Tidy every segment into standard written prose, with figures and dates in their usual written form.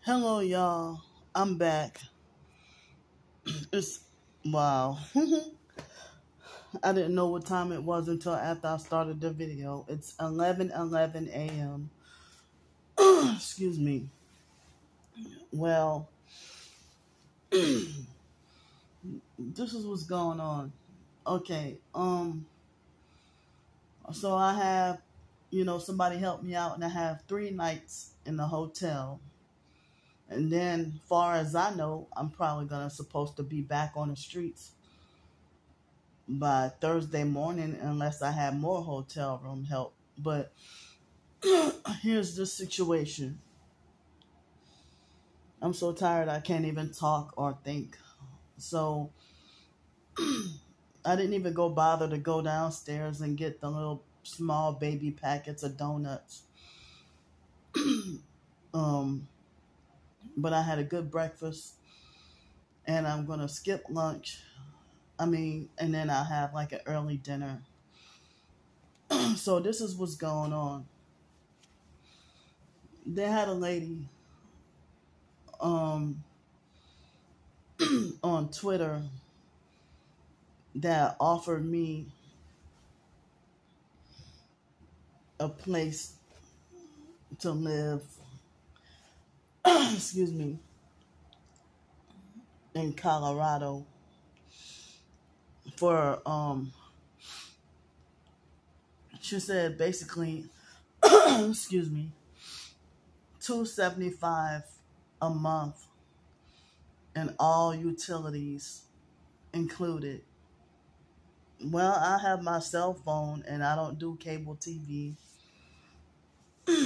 Hello, y'all. I'm back. It's wow. I didn't know what time it was until after I started the video. It's 11:11 a.m. Excuse me. Well, this is what's going on. Okay. So I have, somebody help me out, and I have 3 nights in the hotel. And then, far as I know, I'm probably supposed to be back on the streets by Thursday morning unless I have more hotel room help. But here's the situation. I'm so tired I can't even talk or think. So I didn't even bother to go downstairs and get the little small baby packets of donuts. But I had a good breakfast, and I'm going to skip lunch. And then I'll have like an early dinner. So this is what's going on. They had a lady on Twitter that offered me a place to live, excuse me, in Colorado for, she said basically, excuse me, $275 a month and all utilities included. Well, I have my cell phone and I don't do cable TV.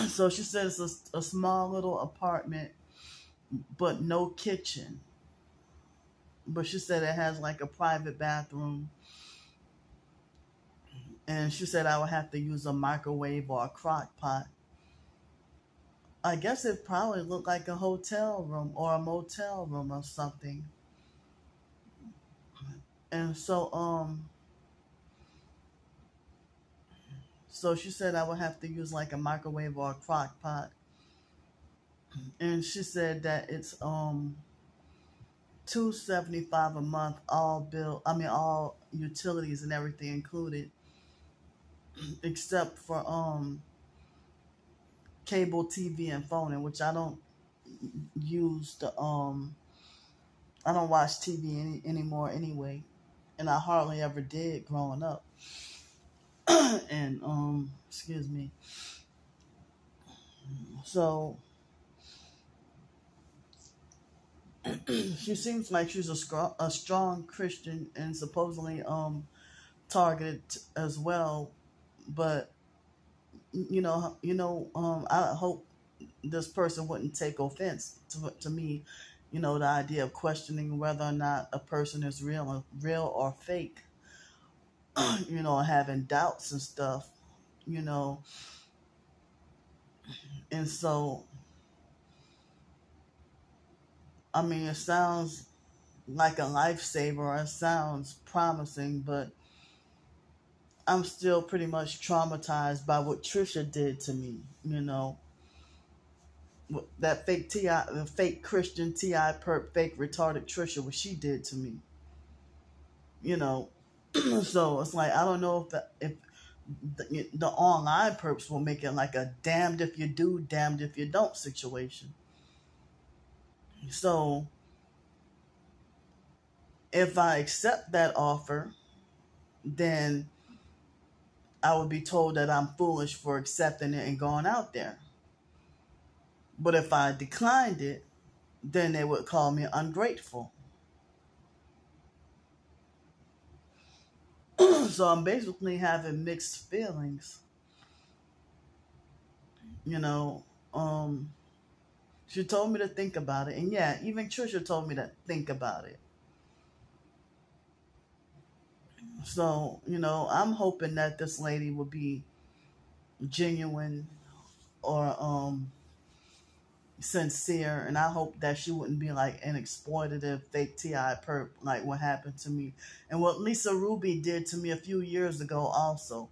So she said it's a small little apartment, but no kitchen. But she said it has like a private bathroom. And she said I would have to use a microwave or a crock pot. I guess it probably looked like a hotel room or a motel room or something. And so she said I would have to use like a microwave or a crock pot. And she said that it's $275 a month, all utilities and everything included, except for cable TV and phone, in which I don't use I don't watch TV anymore anyway, and I hardly ever did growing up. And excuse me. So she seems like she's a strong Christian and supposedly targeted as well, but I hope this person wouldn't take offense to me, the idea of questioning whether or not a person is real or fake, having doubts and stuff, and so, it sounds like a lifesaver. It sounds promising, but I'm still pretty much traumatized by what Trisha did to me, that fake the fake Christian T.I. perp, fake retarded Trisha, what she did to me, So it's like, I don't know if the online perps will make it like a damned if you do, damned if you don't situation. So if I accept that offer, then I would be told that I'm foolish for accepting it and going out there. But if I declined it, then they would call me ungrateful. So I'm basically having mixed feelings. She told me to think about it. And yeah, even Trisha told me to think about it. So, I'm hoping that this lady will be genuine or sincere, and I hope that she wouldn't be like an exploitative fake T.I. perp like what happened to me and what Lisa Ruby did to me a few years ago also.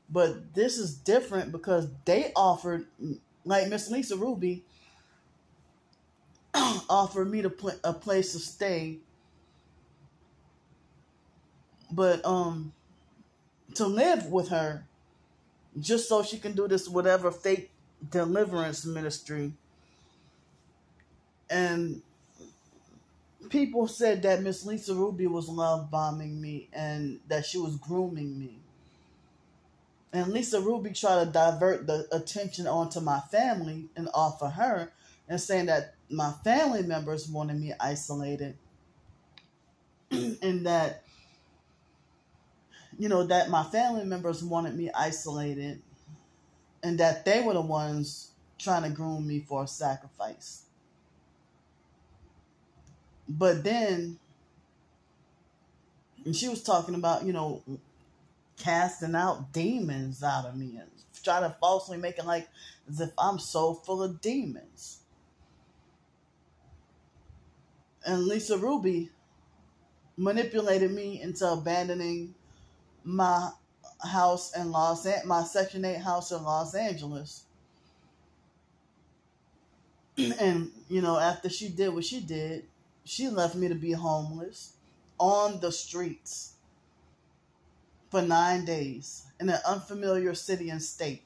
But this is different because they offered, like Miss Lisa Ruby, offered me a place to stay, but to live with her, just so she can do this whatever fake deliverance ministry. And people said that Miss Lisa Ruby was love bombing me and that she was grooming me. And Lisa Ruby tried to divert the attention onto my family and off of her, and saying that my family members wanted me isolated, and that, that my family members wanted me isolated, and that they were the ones trying to groom me for a sacrifice. But then, and she was talking about, casting out demons out of me and trying to falsely make it like as if I'm so full of demons. And Lisa Ruby manipulated me into abandoning my house in my Section 8 house in Los Angeles. And, after she did what she did, she left me to be homeless on the streets for 9 days in an unfamiliar city and state.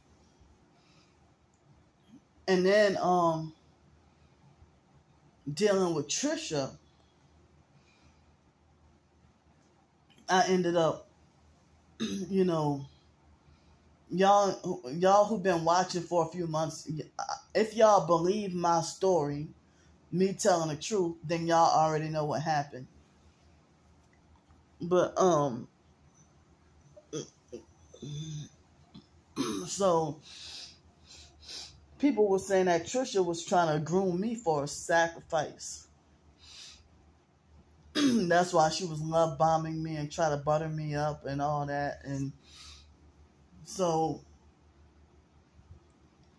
And then dealing with Trisha, I ended up, y'all who've been watching for a few months, if y'all believe my story, me telling the truth, then y'all already know what happened. But so people were saying that Trisha was trying to groom me for a sacrifice. That's why she was love bombing me and trying to butter me up and all that. And so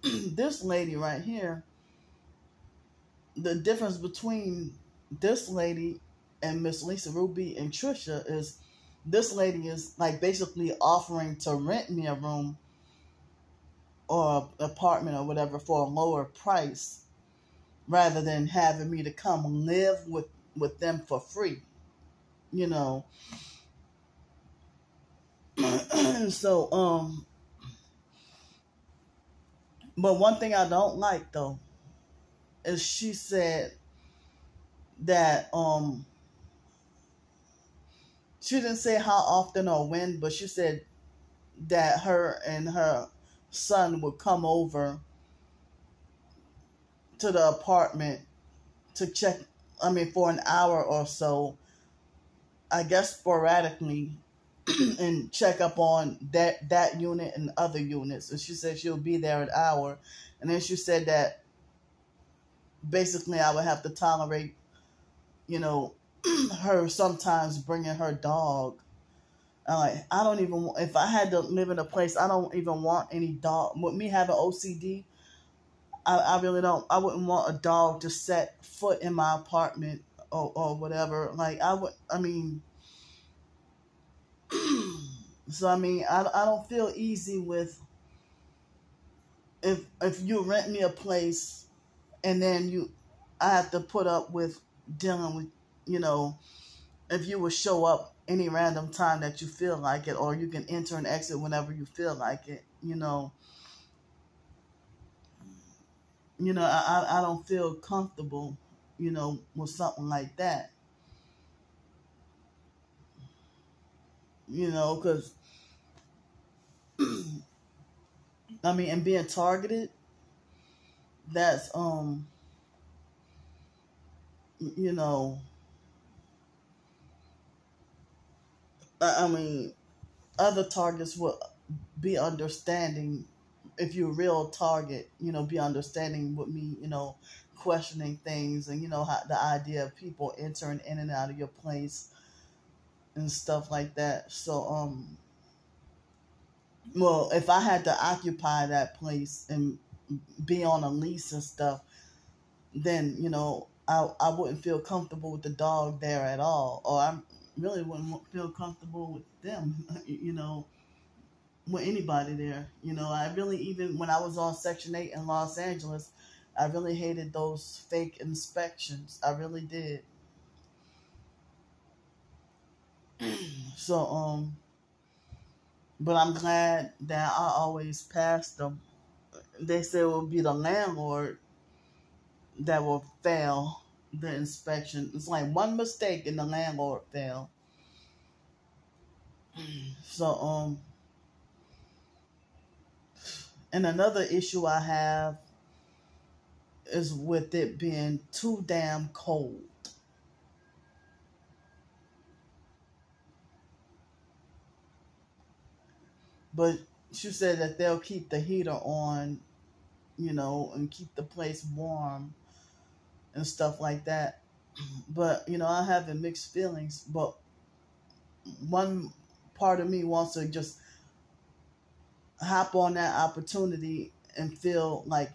this lady right here, the difference between this lady and Miss Lisa Ruby and Trisha is this lady is like basically offering to rent me a room or an apartment or whatever for a lower price, rather than having me to come live with them for free, So but one thing I don't like though is she said that she didn't say how often or when, but she said that her and her son would come over to the apartment to check, for an hour or so, I guess sporadically, and check up on that unit and other units. And she said she'll be there an hour. And then she said that basically I would have to tolerate, her sometimes bringing her dog. I don't even, if I had to live in a place, I don't even want any dog. With me having OCD, I really don't, I wouldn't want a dog to set foot in my apartment or whatever. So I don't feel easy with, if you rent me a place and then I have to put up with dealing with, if you would show up any random time that you feel like it, or you can enter and exit whenever you feel like it, I don't feel comfortable, with something like that. Because, and being targeted, that's, other targets will be understanding. If you're a real target, be understanding with me, questioning things and, how the idea of people entering in and out of your place and stuff like that. So, well, if I had to occupy that place and be on a lease and stuff, then, I wouldn't feel comfortable with the dog there at all. Or I really wouldn't feel comfortable with them, with anybody there. I really, even when I was on Section 8 in Los Angeles, I really hated those fake inspections. I really did. So, but I'm glad that I always passed them. They said it would be the landlord that will fail the inspection. It's like one mistake and the landlord fail. So, and another issue I have is with it being too damn cold. But she said that they'll keep the heater on, and keep the place warm and stuff like that. But, I have mixed feelings. But one part of me wants to just hop on that opportunity and feel like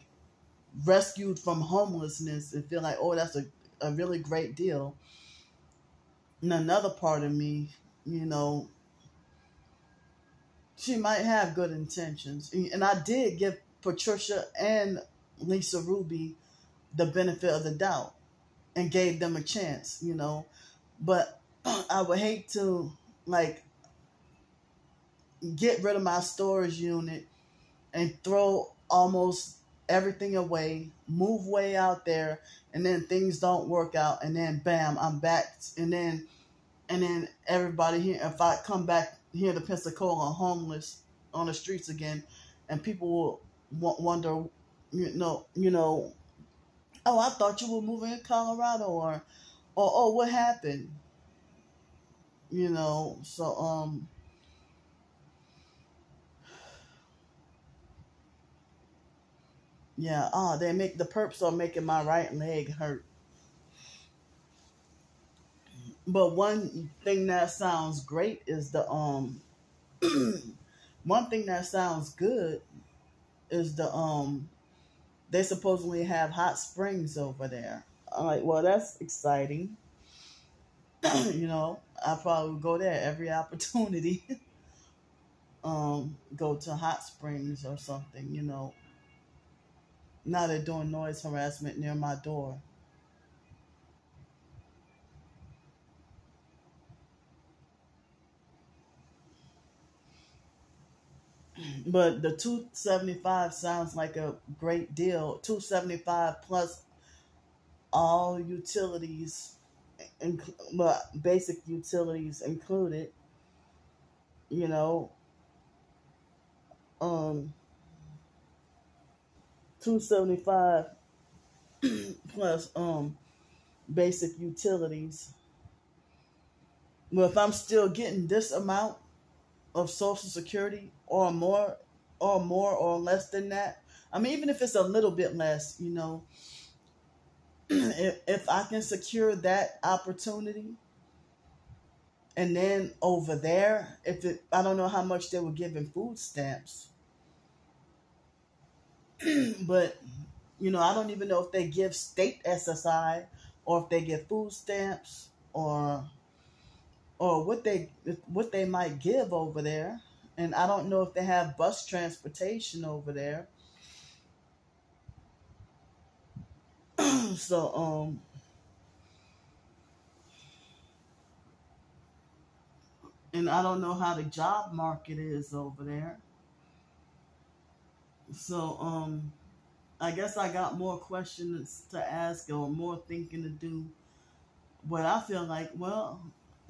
rescued from homelessness and feel like, oh, that's a really great deal. And another part of me, she might have good intentions. And I did give Patricia and Lisa Ruby the benefit of the doubt and gave them a chance, But I would hate to, like, get rid of my storage unit and throw almost everything away, move way out there, and then things don't work out, and then bam, I'm back, and then everybody here, if I come back here to Pensacola homeless on the streets again, and people will wonder, oh, I thought you were moving in Colorado, or oh, what happened? So yeah, they make the perps are making my right leg hurt. But one thing that sounds great is the one thing that sounds good is the they supposedly have hot springs over there. I'm like, well, that's exciting. I probably would go there every opportunity. Go to hot springs or something, Now they're doing noise harassment near my door. But the 275 sounds like a great deal. 275 plus all utilities, but basic utilities included. You know, 275 plus basic utilities. Well, if I'm still getting this amount of Social Security or less than that, I mean, even if it's a little bit less, if I can secure that opportunity, and then over there, I don't know how much they were giving food stamps, but I don't even know if they give state SSI or if they give food stamps or what they might give over there. And I don't know if they have bus transportation over there. So and I don't know how the job market is over there. So I guess I got more questions to ask or more thinking to do. But I feel like, well,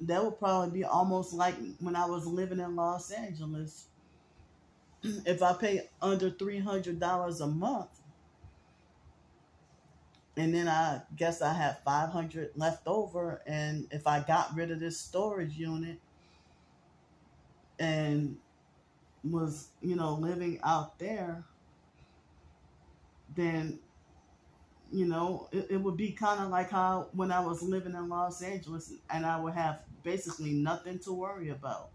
that would probably be almost like when I was living in Los Angeles. If I pay under $300 a month, and then I guess I have $500 left over, and if I got rid of this storage unit and was, living out there, then it would be kind of like how when I was living in Los Angeles, and I would have basically nothing to worry about.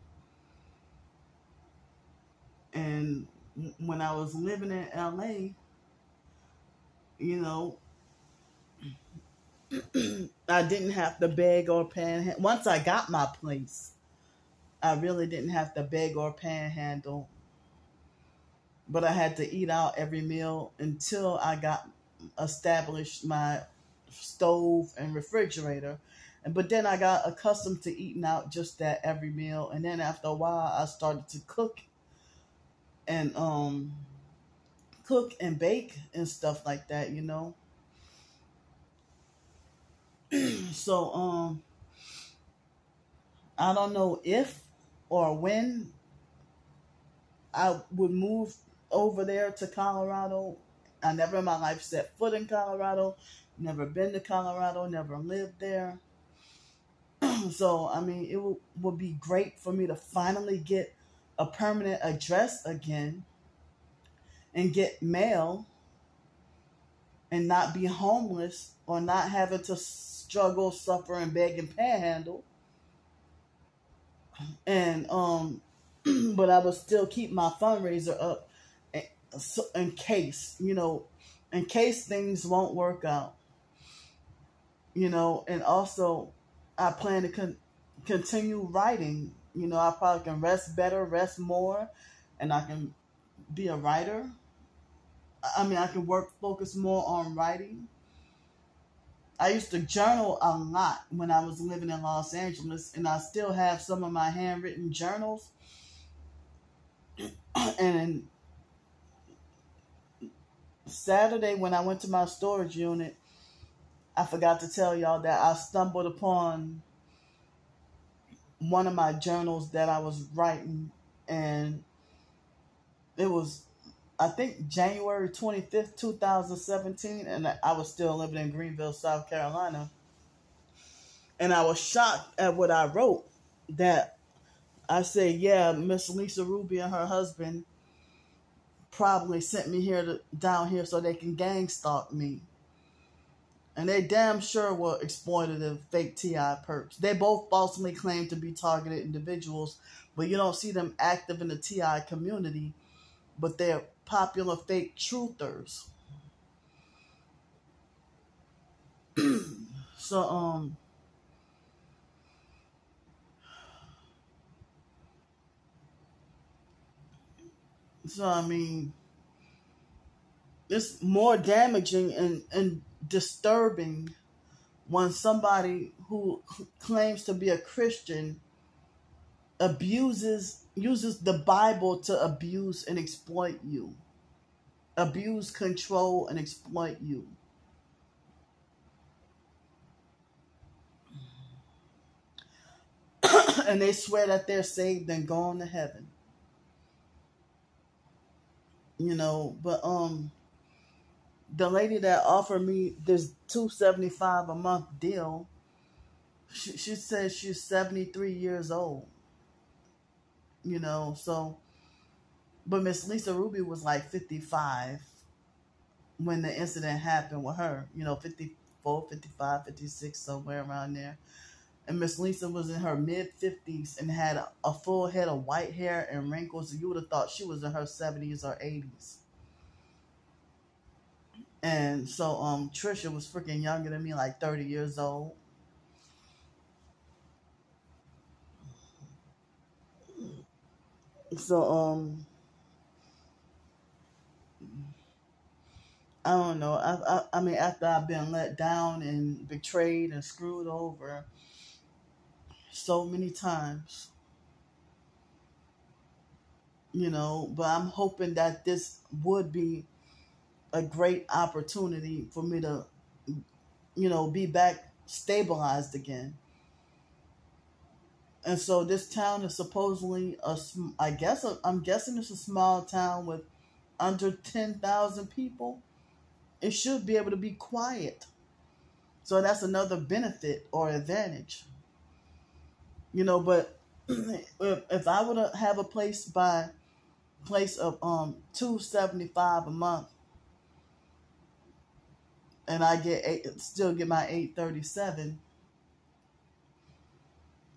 And when I was living in LA, I didn't have to beg or panhandle. Once I got my place, I really didn't have to beg or panhandle. But I had to eat out every meal until I got established my stove and refrigerator. But then I got accustomed to eating out just that every meal. And then after a while, I started to and cook and bake and stuff like that, you know. So I don't know if or when I would move over there to Colorado. I never in my life set foot in Colorado, never been to Colorado, never lived there. So, I mean, it would be great for me to finally get a permanent address again and get mail and not be homeless or not having to struggle, suffer, and beg and panhandle. And but I would still keep my fundraiser up in case, you know, in case things won't work out, you know. And also, I plan to continue writing. You know, I probably can rest better, rest more, and I can be a writer. I mean, I can focus more on writing. I used to journal a lot when I was living in Los Angeles, and I still have some of my handwritten journals. And Saturday, when I went to my storage unit, I forgot to tell y'all that I stumbled upon one of my journals that I was writing, and it was, I think, January 25th, 2017, and I was still living in Greenville, South Carolina. And I was shocked at what I wrote, that I said, yeah, Miss Lisa Ruby and her husband probably sent me down here so they can gang stalk me. And they damn sure were exploitative fake TI perks. They both falsely claim to be targeted individuals, but you don't see them active in the TI community, but they're popular fake truthers. So, I mean, it's more damaging and disturbing when somebody who claims to be a Christian uses the Bible to abuse and exploit you. Abuse, control, and exploit you. And they swear that they're saved and going to heaven. You know, but the lady that offered me this $275 a month deal, she says she's 73 years old. You know, so, but Miss Lisa Ruby was like 55 when the incident happened with her. You know, 54, 55, 56, somewhere around there. And Miss Lisa was in her mid-50s and had a full head of white hair and wrinkles. You would have thought she was in her 70s or 80s. And so Trisha was freaking younger than me, like 30 years old. So I don't know. I mean, after I've been let down and betrayed and screwed over so many times, you know, but I'm hoping that this would be a great opportunity for me to, you know, be back stabilized again. And so this town is supposedly I'm guessing it's a small town with under 10,000 people. It should be able to be quiet. So that's another benefit or advantage. You know, but if I were to have a place of $275 a month, and I still get my $837,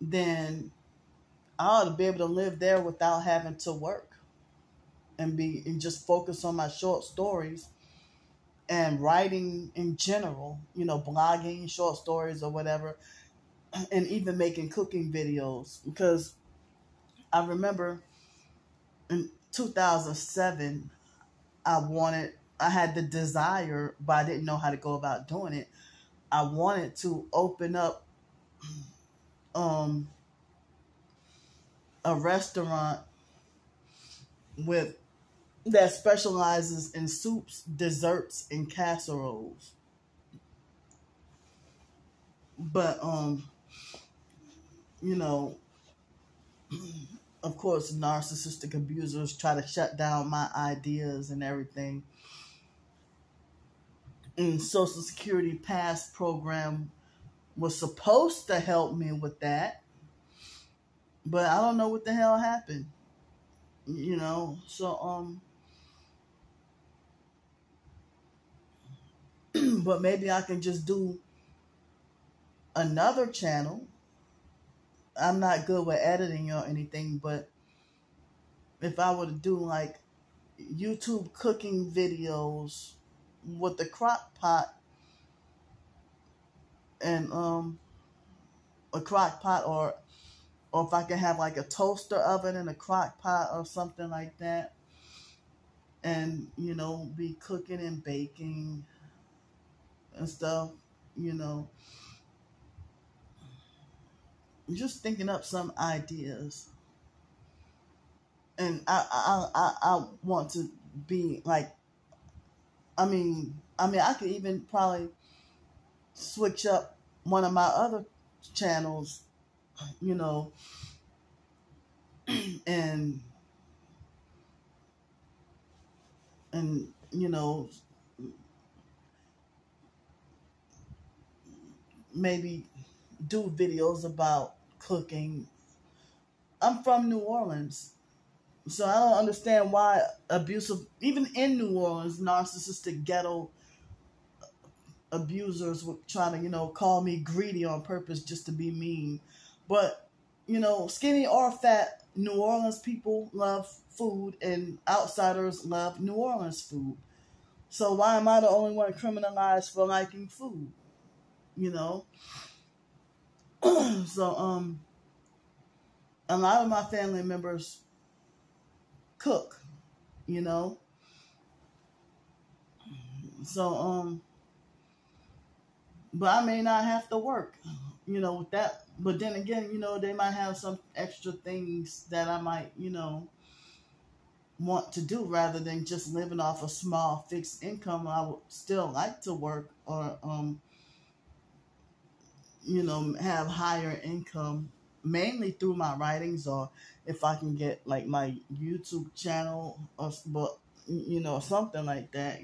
then I ought to be able to live there without having to work and just focus on my short stories and writing in general, you know, blogging, short stories or whatever, and even making cooking videos. Because I remember in 2007, I wanted I had the desire, but I didn't know how to go about doing it. I wanted to open up um, a restaurant with that specializes in soups, desserts, and casseroles. But you know, of course, narcissistic abusers try to shut down my ideas and everything. And Social Security Pass program was supposed to help me with that, but I don't know what the hell happened. So but maybe I can just do another channel. I'm not good with editing or anything, but if I were to do like YouTube cooking videos with the crock pot and a crock pot, or if I can have like a toaster oven and a crock pot or something like that, and be cooking and baking and stuff, just thinking up some ideas. And I want to be like, I could even probably switch up one of my other channels, and maybe do videos about cooking. I'm from New Orleans, so I don't understand why abusive, even in New Orleans, narcissistic ghetto abusers were trying to, call me greedy on purpose just to be mean. But, skinny or fat, New Orleans people love food and outsiders love New Orleans food. So why am I the only one criminalized for liking food? So, a lot of my family members cook, So, but I may not have to work, with that. But then again, they might have some extra things that I might, want to do rather than just living off a small fixed income. I would still like to work or, have higher income, mainly through my writings, or if I can get like my YouTube channel or, but, something like that,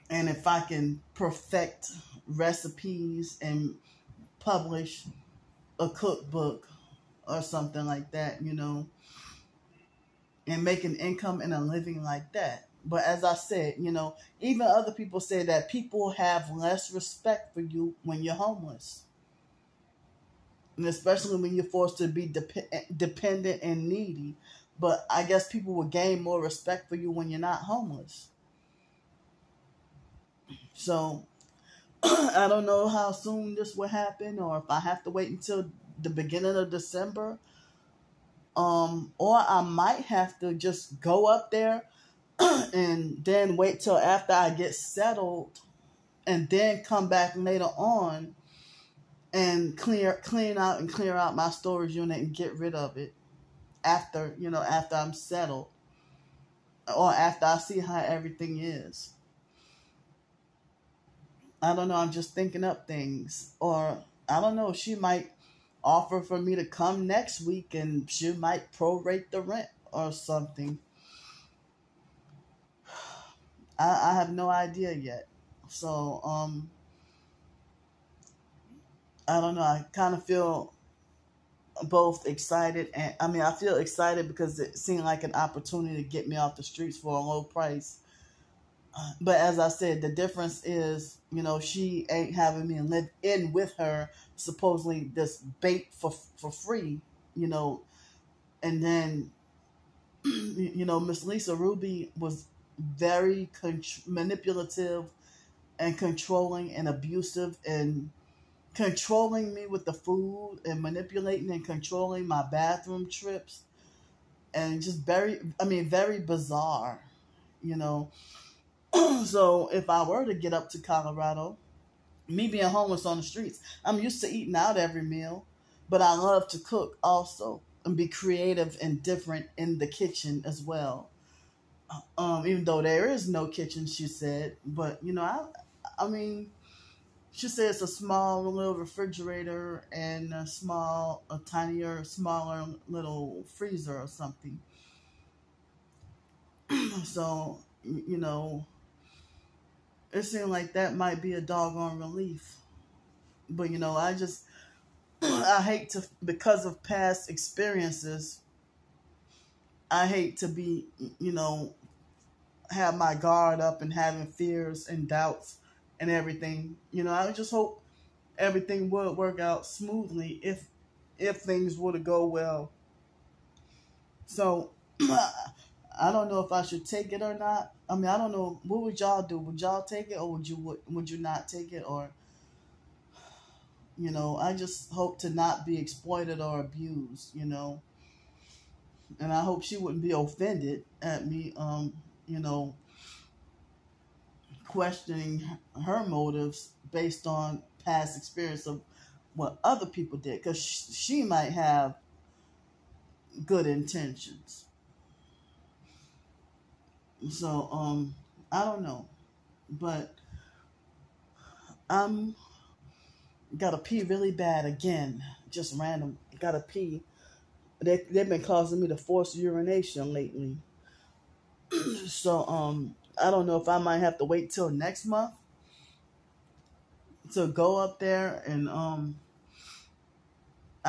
And if I can perfect recipes and publish a cookbook or something like that, and make an income and a living like that. But as I said, even other people say that people have less respect for you when you're homeless. And especially when you're forced to be dependent and needy. But I guess people will gain more respect for you when you're not homeless. So I don't know how soon this will happen, or if I have to wait until the beginning of December. Or I might have to just go up there and then wait till after I get settled and then come back later on and clear out my storage unit and get rid of it after I'm settled, or after I see how everything is. I don't know, I'm just thinking up things. Or I don't know, she might offer for me to come next week and she might prorate the rent or something. I have no idea yet. So, I don't know. I kind of feel both excited and, I feel excited because it seemed like an opportunity to get me off the streets for a low price. But as I said, the difference is, she ain't having me live in with her, supposedly this bait for free, and then, Miss Lisa Ruby was very manipulative and controlling and abusive and controlling me with the food and manipulating and controlling my bathroom trips and just very bizarre, you know. So if I were to get up to Colorado, me being homeless on the streets, I'm used to eating out every meal, but I love to cook also and be creative and different in the kitchen as well. Even though there is no kitchen, she said, but I mean, she said it's a small little refrigerator and a tinier, smaller little freezer or something. So, it seemed like that might be a doggone relief. But, I hate to, because of past experiences, I hate to be, have my guard up and having fears and doubts and everything. I just hope everything would work out smoothly if things were to go well. So I don't know if I should take it or not. I mean, I don't know. What would y'all do? Would y'all take it, or would you not take it? Or I just hope to not be exploited or abused. And I hope she wouldn't be offended at me. Questioning her motives based on past experience of what other people did, because she might have good intentions. So I don't know, but I'm gotta pee really bad again, just random. Gotta pee. They've been causing me to force urination lately. So I don't know if I might have to wait till next month to go up there, and I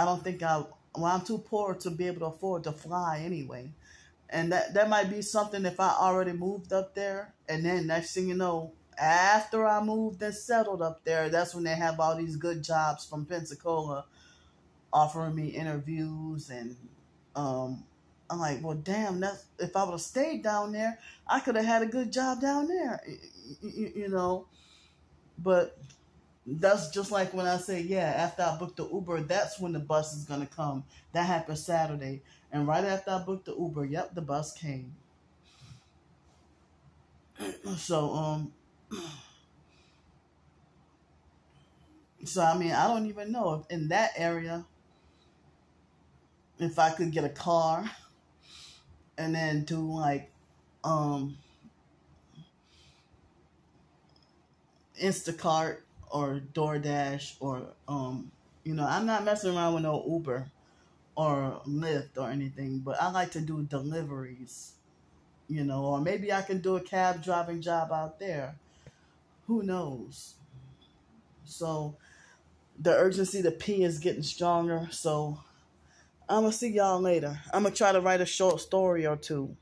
don't think I'm too poor to be able to afford to fly anyway. And that might be something if I already moved up there, and then next thing you know, after I moved and settled up there, that's when they have all these good jobs from Pensacola offering me interviews, and I'm like, well, damn, that's, if I would have stayed down there, I could have had a good job down there, But that's just like when I say, yeah, after I booked the Uber, that's when the bus is going to come. That happened Saturday. And right after I booked the Uber, yep, the bus came. So, I mean, I don't even know if in that area, if I could get a car and then do like, Instacart or DoorDash or, I'm not messing around with no Uber or Lyft or anything, but I like to do deliveries, or maybe I can do a cab driving job out there. Who knows? So the urgency to pee is getting stronger. So I'm going to see y'all later. I'm going to try to write a short story or two.